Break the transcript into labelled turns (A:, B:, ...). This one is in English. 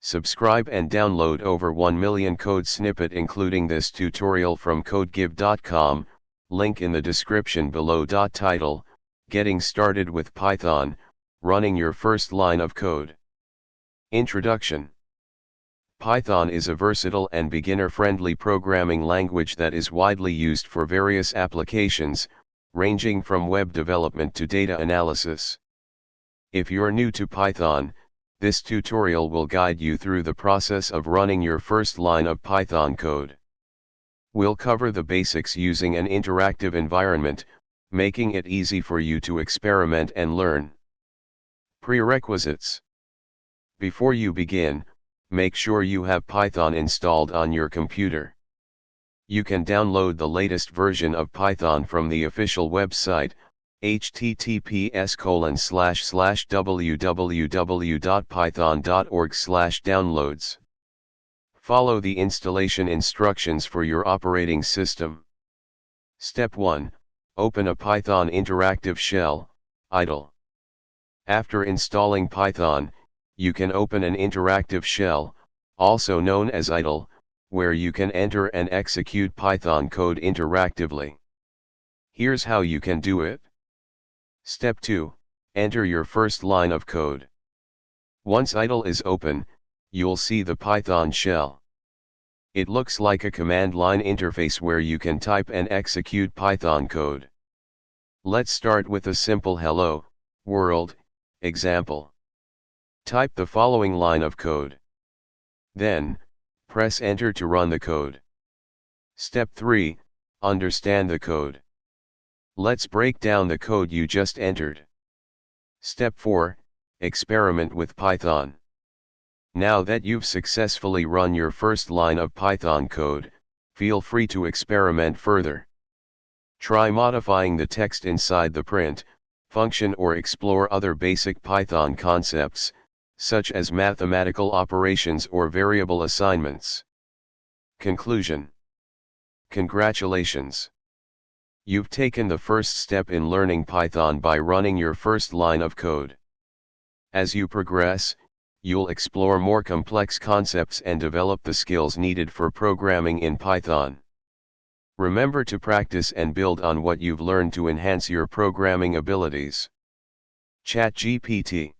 A: Subscribe and download over 1 million code snippet including this tutorial from codegive.com, link in the description below. Title: Getting Started with Python, Running Your First Line of Code. Introduction. Python is a versatile and beginner-friendly programming language that is widely used for various applications, ranging from web development to data analysis. If you're new to Python, this tutorial will guide you through the process of running your first line of Python code. We'll cover the basics using an interactive environment, making it easy for you to experiment and learn. Prerequisites. Before you begin, make sure you have Python installed on your computer. You can download the latest version of Python from the official website, https://www.python.org/downloads. Follow the installation instructions for your operating system. Step 1. Open a Python interactive shell, idle. After installing Python, you can open an interactive shell, also known as idle, where you can enter and execute Python code interactively. Here's how you can do it. Step 2. Enter your first line of code. Once idle is open, you'll see the Python shell. It looks like a command line interface where you can type and execute Python code. Let's start with a simple hello, world, example. Type the following line of code. Then, press enter to run the code. Step 3. Understand the code. Let's break down the code you just entered. Step 4. Experiment with Python. Now that you've successfully run your first line of Python code, feel free to experiment further. Try modifying the text inside the print function or explore other basic Python concepts, such as mathematical operations or variable assignments. Conclusion. Congratulations! You've taken the first step in learning Python by running your first line of code. As you progress, you'll explore more complex concepts and develop the skills needed for programming in Python. Remember to practice and build on what you've learned to enhance your programming abilities. ChatGPT